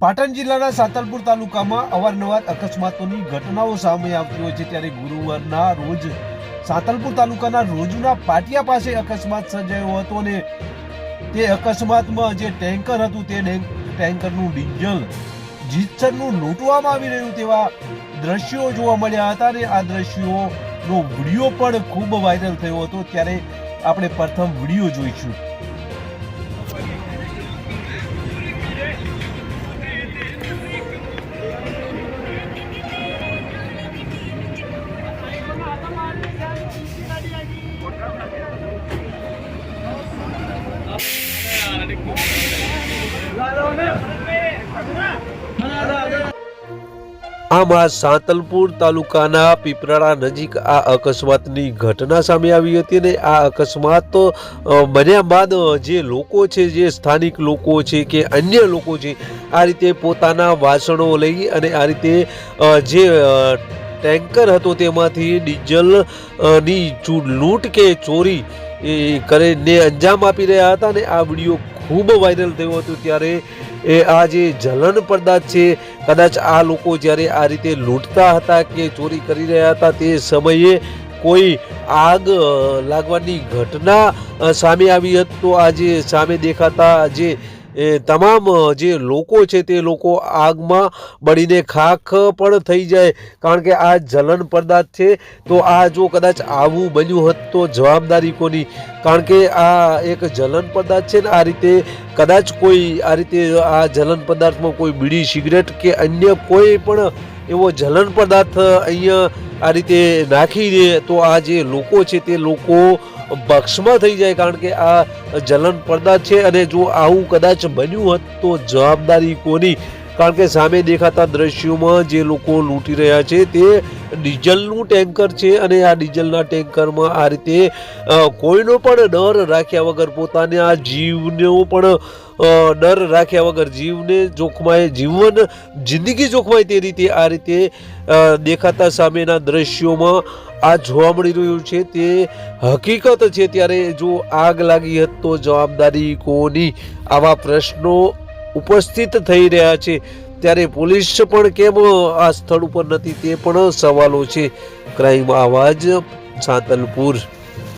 પાટણ જિલ્લાના સાતલપુર તાલુકામાં અવારનવાર અકસ્માતોની ઘટનાઓ સામે આવતી હોય છે, ત્યારે ગુરુવારના રોજ સાતલપુર તાલુકાના રોજના પાટિયા પાસે અકસ્માત સર્જાયો હતો અને તે અકસ્માતમાં જે ટેન્કર હતું તે ટેન્કરનું ડીઝલ જીતસરનું લૂંટવામાં આવી રહ્યું તેવા દ્રશ્યો જોવા મળ્યા હતા અને આ દ્રશ્યોનો વિડીયો પણ ખૂબ વાયરલ થયો હતો। ત્યારે આપણે પ્રથમ વિડીયો જોઈશું। આમાં સાતલપુર તાલુકાના પીપરાળા નજીક આ અકસ્માતની ઘટના સામે આવી હતી અને આ અકસ્માત બન્યા બાદ જે લોકો છે, જે સ્થાનિક લોકો છે કે અન્ય લોકો છે, આ રીતે પોતાના વાસણો લઈ અને આ રીતે જે ટેન્કર હતો તેમાંથી ડીઝલ ની લૂંટ કે ચોરી કરીને અંજામ આપી રહ્યા હતા અને આ વિડીયો ખૂબ વાયરલ થયો હતો। ત્યારે આ જે જલન પદાર્થ છે, કદાચ આ લોકો જ્યારે આ રીતે લૂંટતા હતા કે ચોરી કરી રહ્યા હતા તે સમયે કોઈ આગ લાગવાની ઘટના સામે આવી હતી તો આ જે સામે દેખાતા જે તમામ જે લોકો છે તે લોકો આગમાં બળીને ખાખ પણ થઈ જાય, કારણ કે આ જલન પદાર્થ છે। તો આ જો કદાચ આવું બન્યું હોત તો જવાબદારી કોની? કારણ કે આ એક જલન પદાર્થ છે ને આ રીતે કદાચ કોઈ આ રીતે આ જલન પદાર્થમાં કોઈ બીડી સિગરેટ કે અન્ય કોઈ પણ એવો જલન પદાર્થ અહીંયા આ રીતે નાખી દે તો આ જે લોકો છે તે લોકો ભક્ષમાં થઈ જાય, કારણ કે આ જલન પદાર્થ છે અને જો આવું કદાચ બન્યું હોત તો જવાબદારી કોની? કારણ કે સામે દેખાતા દ્રશ્યોમાં જે લોકો લૂંટી રહ્યા છે તે ડીઝલનું ટેન્કર છે અને આ ડીઝલના ટેન્કરમાં આ રીતે કોઈનો પણ ડર રાખ્યા વગર, પોતાના જીવનો પણ ડર રાખ્યા વગર, જીવને જોખમાય, જિંદગી જોખમાય તે રીતે આ રીતે દેખાતા સામેના દ્રશ્યોમાં આ જોવા મળી રહ્યું છે તે હકીકત છે। ત્યારે જો આગ લાગી હતી તો જવાબદારી કોની? આવા પ્રશ્નો ઉપસ્થિત થઈ રહ્યા છે। ત્યારે પોલીસ પણ કેમ આ સ્થળ ઉપર નથી તે પણ સવાલો છે। ક્રાઇમ આવાજ, સાતલપુર।